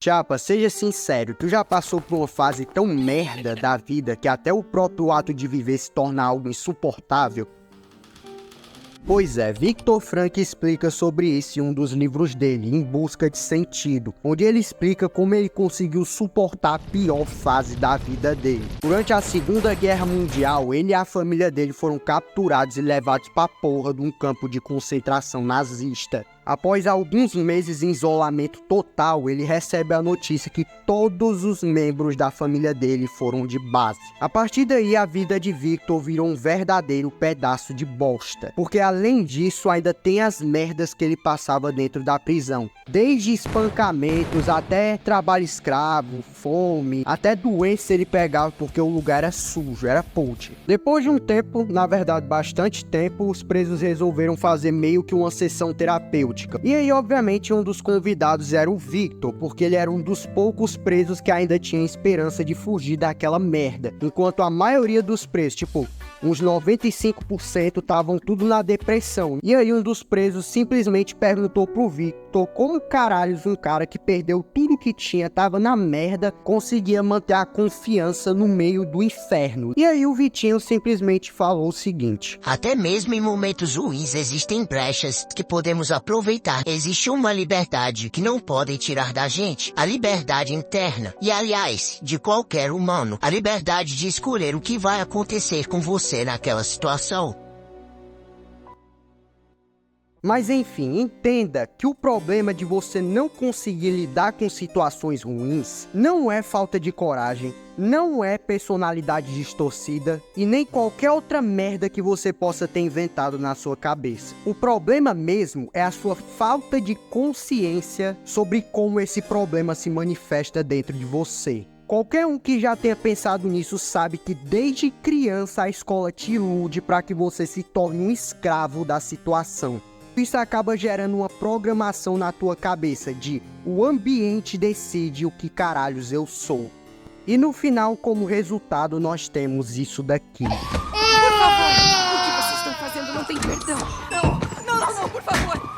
Chapa, seja sincero, tu já passou por uma fase tão merda da vida que até o próprio ato de viver se torna algo insuportável? Pois é, Viktor Frankl explica sobre isso em um dos livros dele, Em Busca de Sentido, onde ele explica como ele conseguiu suportar a pior fase da vida dele. Durante a Segunda Guerra Mundial, ele e a família dele foram capturados e levados pra porra de um campo de concentração nazista. Após alguns meses em isolamento total, ele recebe a notícia que todos os membros da família dele foram de base. A partir daí, a vida de Viktor virou um verdadeiro pedaço de bosta, porque além disso, ainda tem as merdas que ele passava dentro da prisão. Desde espancamentos, até trabalho escravo, fome, até doença ele pegava porque o lugar era sujo, era podre. Depois de um tempo, na verdade bastante tempo, os presos resolveram fazer meio que uma sessão terapêutica. E aí, obviamente, um dos convidados era o Viktor, porque ele era um dos poucos presos que ainda tinha esperança de fugir daquela merda. Enquanto a maioria dos presos, uns 95% estavam tudo na depressão. E aí um dos presos simplesmente perguntou pro Viktor como caralhos um cara que perdeu tudo que tinha, tava na merda, conseguia manter a confiança no meio do inferno. E aí o Vitinho simplesmente falou o seguinte: até mesmo em momentos ruins existem brechas que podemos aproveitar. Existe uma liberdade que não podem tirar da gente. A liberdade interna. E aliás, de qualquer humano. A liberdade de escolher o que vai acontecer com você naquela situação. Mas enfim, entenda que o problema de você não conseguir lidar com situações ruins não é falta de coragem, não é personalidade distorcida e nem qualquer outra merda que você possa ter inventado na sua cabeça. O problema mesmo é a sua falta de consciência sobre como esse problema se manifesta dentro de você. Qualquer um que já tenha pensado nisso sabe que desde criança a escola te ilude para que você se torne um escravo da situação. Isso acaba gerando uma programação na tua cabeça de o ambiente decide o que caralhos eu sou. E no final, como resultado, nós temos isso daqui. Por favor, o que vocês estão fazendo não tem perdão. Não, por favor.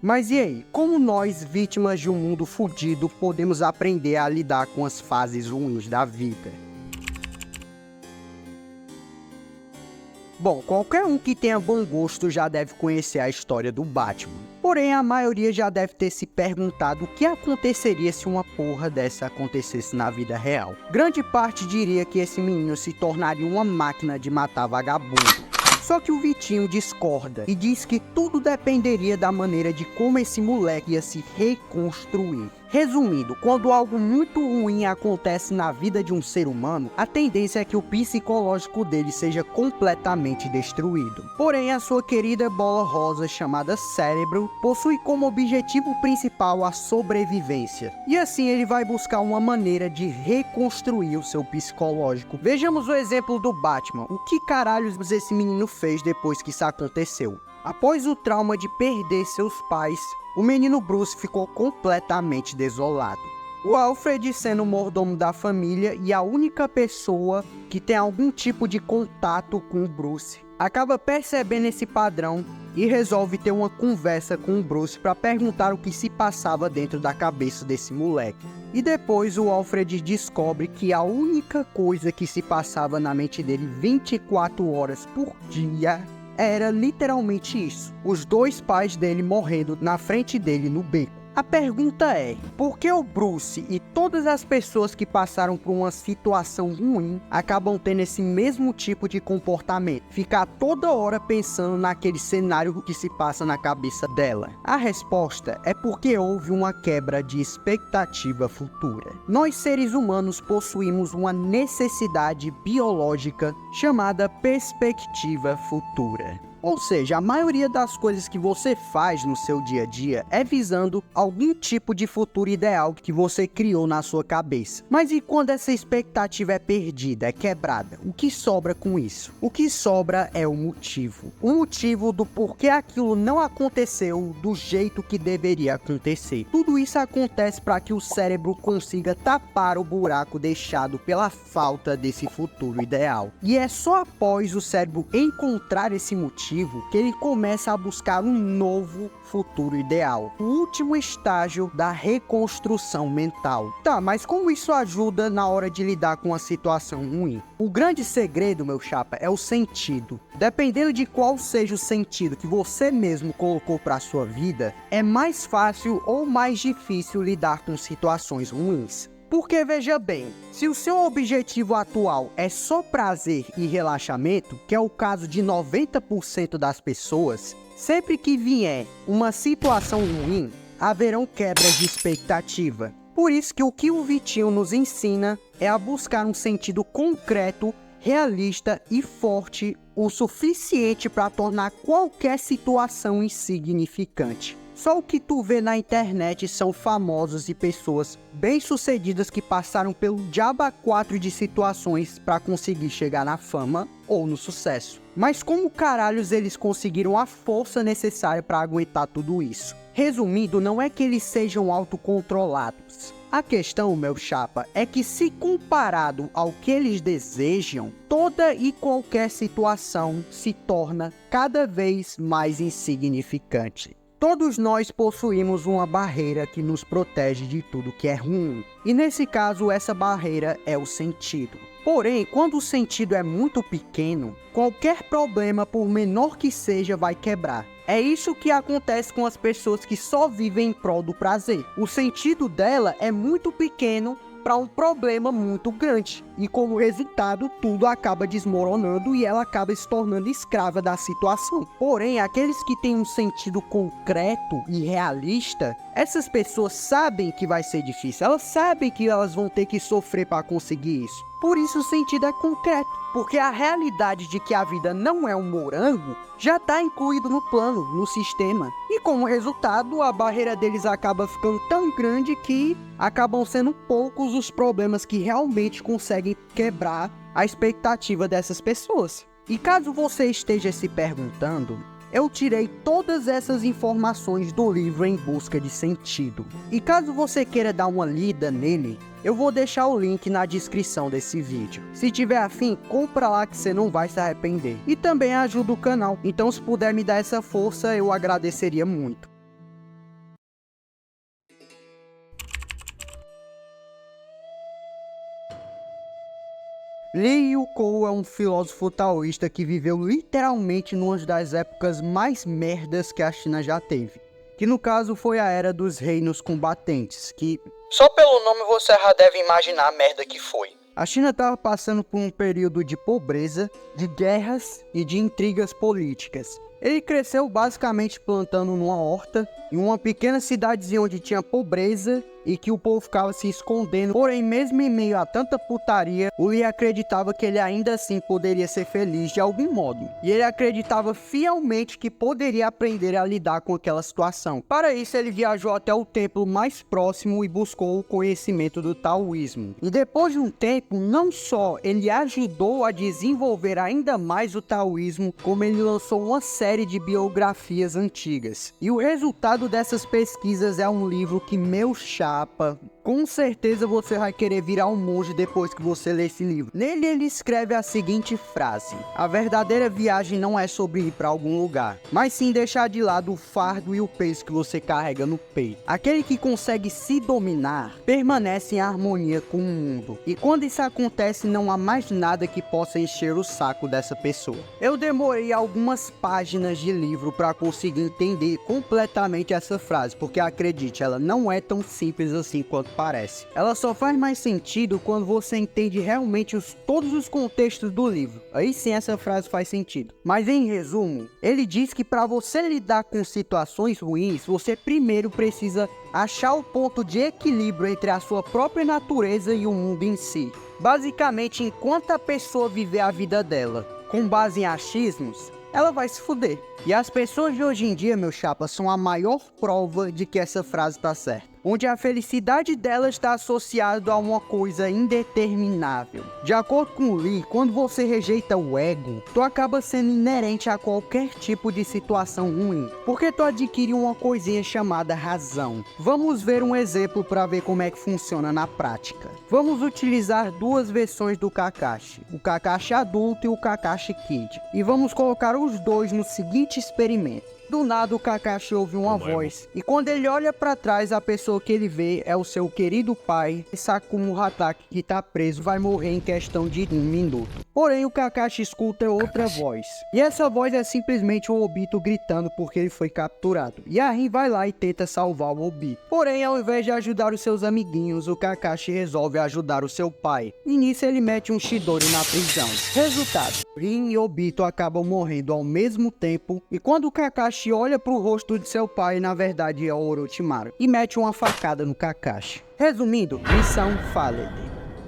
Mas e aí, como nós, vítimas de um mundo fudido, podemos aprender a lidar com as fases ruins da vida? Bom, qualquer um que tenha bom gosto já deve conhecer a história do Batman. Porém, a maioria já deve ter se perguntado o que aconteceria se uma porra dessa acontecesse na vida real. Grande parte diria que esse menino se tornaria uma máquina de matar vagabundo. Só que o Vitinho discorda e diz que tudo dependeria da maneira de como esse moleque ia se reconstruir. Resumindo, quando algo muito ruim acontece na vida de um ser humano, a tendência é que o psicológico dele seja completamente destruído. Porém, a sua querida bola rosa chamada cérebro possui como objetivo principal a sobrevivência. E assim ele vai buscar uma maneira de reconstruir o seu psicológico. Vejamos o exemplo do Batman. O que caralhos esse menino fez depois que isso aconteceu? Após o trauma de perder seus pais, o menino Bruce ficou completamente desolado. O Alfred, sendo o mordomo da família e a única pessoa que tem algum tipo de contato com o Bruce, acaba percebendo esse padrão e resolve ter uma conversa com o Bruce para perguntar o que se passava dentro da cabeça desse moleque. E depois o Alfred descobre que a única coisa que se passava na mente dele 24 horas por dia era literalmente isso: os dois pais dele morrendo na frente dele no beco. A pergunta é, por que o Bruce e todas as pessoas que passaram por uma situação ruim acabam tendo esse mesmo tipo de comportamento? Ficar toda hora pensando naquele cenário que se passa na cabeça dela. A resposta é porque houve uma quebra de expectativa futura. Nós seres humanos possuímos uma necessidade biológica chamada perspectiva futura. Ou seja, a maioria das coisas que você faz no seu dia a dia é visando algum tipo de futuro ideal que você criou na sua cabeça. Mas e quando essa expectativa é perdida, é quebrada? O que sobra com isso? O que sobra é o motivo. O motivo do porquê aquilo não aconteceu do jeito que deveria acontecer. Tudo isso acontece para que o cérebro consiga tapar o buraco deixado pela falta desse futuro ideal. E é só após o cérebro encontrar esse motivo objetivo que ele começa a buscar um novo futuro ideal, o último estágio da reconstrução mental. Tá, mas como isso ajuda na hora de lidar com uma situação ruim? O grande segredo, meu chapa, é o sentido. Dependendo de qual seja o sentido que você mesmo colocou para sua vida, é mais fácil ou mais difícil lidar com situações ruins. Porque veja bem, se o seu objetivo atual é só prazer e relaxamento, que é o caso de 90% das pessoas, sempre que vier uma situação ruim, haverão quebras de expectativa. Por isso que o Vitinho nos ensina é a buscar um sentido concreto, realista e forte o suficiente para tornar qualquer situação insignificante. Só o que tu vê na internet são famosos e pessoas bem-sucedidas que passaram pelo diabo a quatro de situações para conseguir chegar na fama ou no sucesso. Mas como caralhos eles conseguiram a força necessária para aguentar tudo isso? Resumindo, não é que eles sejam autocontrolados. A questão, meu chapa, é que se comparado ao que eles desejam, toda e qualquer situação se torna cada vez mais insignificante. Todos nós possuímos uma barreira que nos protege de tudo que é ruim. E nesse caso, essa barreira é o sentido. Porém, quando o sentido é muito pequeno, qualquer problema, por menor que seja, vai quebrar. É isso que acontece com as pessoas que só vivem em prol do prazer. O sentido dela é muito pequeno para um problema muito grande. E como resultado, tudo acaba desmoronando e ela acaba se tornando escrava da situação. Porém, aqueles que têm um sentido concreto e realista, essas pessoas sabem que vai ser difícil. Elas sabem que elas vão ter que sofrer para conseguir isso. Por isso o sentido é concreto. Porque a realidade de que a vida não é um morango já está incluído no plano, no sistema. E como resultado, a barreira deles acaba ficando tão grande que acabam sendo poucos os problemas que realmente conseguem quebrar a expectativa dessas pessoas. E caso você esteja se perguntando, eu tirei todas essas informações do livro Em Busca de Sentido. E caso você queira dar uma lida nele, eu vou deixar o link na descrição desse vídeo. Se tiver afim, compra lá que você não vai se arrepender. E também ajuda o canal, então se puder me dar essa força, eu agradeceria muito. Liu Kou é um filósofo taoísta que viveu literalmente numa das épocas mais merdas que a China já teve. Que no caso foi a Era dos Reinos Combatentes, que só pelo nome você já deve imaginar a merda que foi. A China estava passando por um período de pobreza, de guerras e de intrigas políticas. Ele cresceu basicamente plantando numa horta, em uma pequena cidadezinha onde tinha pobreza e que o povo ficava se escondendo. Porém, mesmo em meio a tanta putaria, o Li acreditava que ele ainda assim poderia ser feliz de algum modo. E ele acreditava fielmente que poderia aprender a lidar com aquela situação. Para isso, ele viajou até o templo mais próximo e buscou o conhecimento do taoísmo. E depois de um tempo, não só ele ajudou a desenvolver ainda mais o taoísmo, como ele lançou uma série de biografias antigas. E o resultado dessas pesquisas é um livro que, meu chapa, com certeza você vai querer virar um monge depois que você ler esse livro. Nele ele escreve a seguinte frase: a verdadeira viagem não é sobre ir para algum lugar, mas sim deixar de lado o fardo e o peso que você carrega no peito. Aquele que consegue se dominar permanece em harmonia com o mundo. E quando isso acontece, não há mais nada que possa encher o saco dessa pessoa. Eu demorei algumas páginas de livro para conseguir entender completamente essa frase, porque acredite, ela não é tão simples assim quanto parece. Ela só faz mais sentido quando você entende realmente todos os contextos do livro. Aí sim essa frase faz sentido. Mas em resumo, ele diz que para você lidar com situações ruins, você primeiro precisa achar o ponto de equilíbrio entre a sua própria natureza e o mundo em si. Basicamente, enquanto a pessoa viver a vida dela com base em achismos, ela vai se fuder. E as pessoas de hoje em dia, meu chapa, são a maior prova de que essa frase tá certa. onde a felicidade dela está associada a uma coisa indeterminável. De acordo com Lee, quando você rejeita o ego, tu acaba sendo inerente a qualquer tipo de situação ruim, porque tu adquire uma coisinha chamada razão. Vamos ver um exemplo para ver como é que funciona na prática. Vamos utilizar duas versões do Kakashi, o Kakashi adulto e o Kakashi Kid, e vamos colocar os dois no seguinte experimento. Do nada o Kakashi ouve uma voz, e quando ele olha para trás, a pessoa que ele vê é o seu querido pai, Sakumo Hatake, que tá preso, vai morrer em questão de 1 minuto. Porém, o Kakashi escuta outra voz, e essa voz é simplesmente o Obito gritando porque ele foi capturado, e a Rin vai lá e tenta salvar o Obito. Porém, ao invés de ajudar os seus amiguinhos, o Kakashi resolve ajudar o seu pai, e nisso ele mete um Chidori na prisão. Resultado, Rin e Obito acabam morrendo ao mesmo tempo, e quando o Kakashi olha pro rosto de seu pai, na verdade é o Orochimaru, e mete uma facada no Kakashi. Resumindo, missão falida.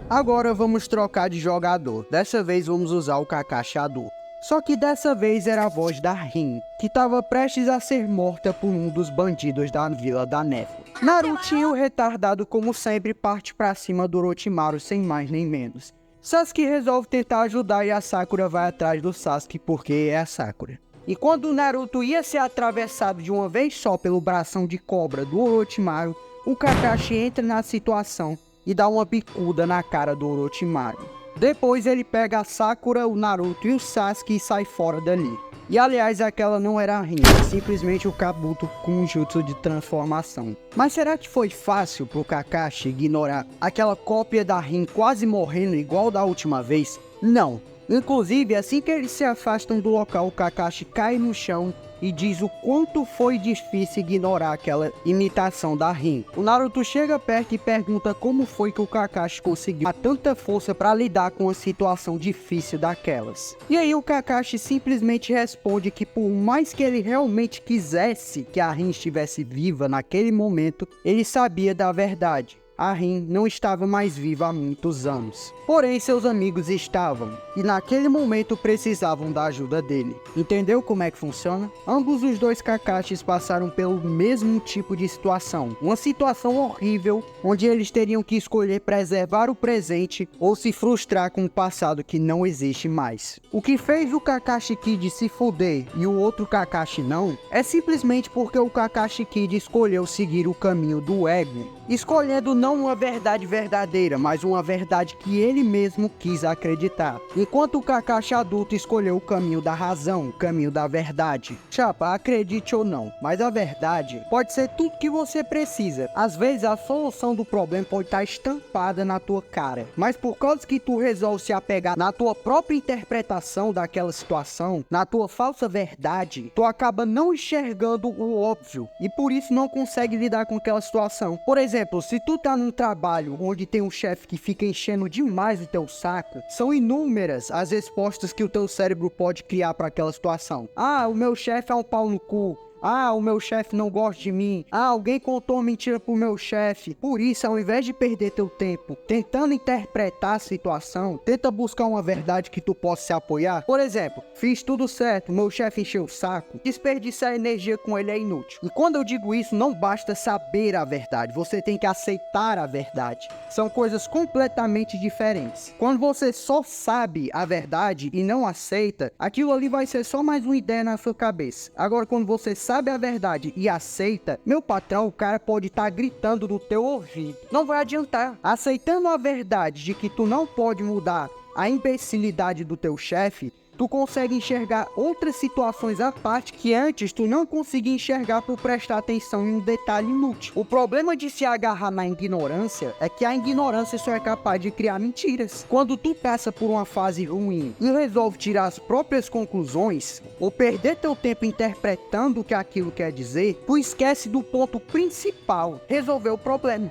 Agora vamos trocar de jogador, dessa vez vamos usar o Kakashi adulto. Só que dessa vez era a voz da Rin, que estava prestes a ser morta por um dos bandidos da Vila da Névoa. Narutinho, retardado como sempre, parte pra cima do Orochimaru sem mais nem menos. Sasuke resolve tentar ajudar e a Sakura vai atrás do Sasuke porque é a Sakura. E quando o Naruto ia ser atravessado de uma vez só pelo bração de cobra do Orochimaru, o Kakashi entra na situação e dá uma bicuda na cara do Orochimaru. Depois ele pega a Sakura, o Naruto e o Sasuke e sai fora dali. E aliás, aquela não era a Rin, é simplesmente o Kabuto com um jutsu de transformação. Mas será que foi fácil pro Kakashi ignorar aquela cópia da Rin quase morrendo igual da última vez? Não. Inclusive, assim que eles se afastam do local, o Kakashi cai no chão e diz o quanto foi difícil ignorar aquela imitação da Rin. O Naruto chega perto e pergunta como foi que o Kakashi conseguiu tanta força para lidar com uma situação difícil daquelas. E aí o Kakashi simplesmente responde que por mais que ele realmente quisesse que a Rin estivesse viva naquele momento, ele sabia da verdade. A Rin não estava mais viva há muitos anos. Porém, seus amigos estavam, e naquele momento precisavam da ajuda dele. Entendeu como é que funciona? Ambos os dois Kakashis passaram pelo mesmo tipo de situação. Uma situação horrível, onde eles teriam que escolher preservar o presente ou se frustrar com o passado que não existe mais. O que fez o Kakashi Kid se fuder e o outro Kakashi não, é simplesmente porque o Kakashi Kid escolheu seguir o caminho do ego, escolhendo não uma verdade verdadeira, mas uma verdade que ele mesmo quis acreditar. Enquanto o Kakashi adulto escolheu o caminho da razão, o caminho da verdade. Chapa, acredite ou não, mas a verdade pode ser tudo que você precisa. Às vezes a solução do problema pode estar estampada na tua cara, mas por causa que tu resolve se apegar na tua própria interpretação daquela situação, na tua falsa verdade, tu acaba não enxergando o óbvio e por isso não consegue lidar com aquela situação. Por exemplo, se tu tá num trabalho onde tem um chefe que fica enchendo demais o teu saco, são inúmeras as respostas que o teu cérebro pode criar para aquela situação. Ah, o meu chefe é um pau no cu. Ah, o meu chefe não gosta de mim. Ah, alguém contou uma mentira pro meu chefe. Por isso, ao invés de perder teu tempo tentando interpretar a situação, tenta buscar uma verdade que tu possa se apoiar. Por exemplo, fiz tudo certo, meu chefe encheu o saco. Desperdiçar energia com ele é inútil. E quando eu digo isso, não basta saber a verdade, você tem que aceitar a verdade. São coisas completamente diferentes. Quando você só sabe a verdade e não aceita, aquilo ali vai ser só mais uma ideia na sua cabeça. Agora, quando você sabe a verdade e aceita, meu patrão, o cara pode estar gritando no teu ouvido. Não vai adiantar. Aceitando a verdade de que tu não pode mudar a imbecilidade do teu chefe, tu consegue enxergar outras situações à parte que antes tu não conseguia enxergar por prestar atenção em um detalhe inútil. O problema de se agarrar na ignorância é que a ignorância só é capaz de criar mentiras. Quando tu passa por uma fase ruim e resolve tirar as próprias conclusões, ou perder teu tempo interpretando o que aquilo quer dizer, tu esquece do ponto principal: resolver o problema.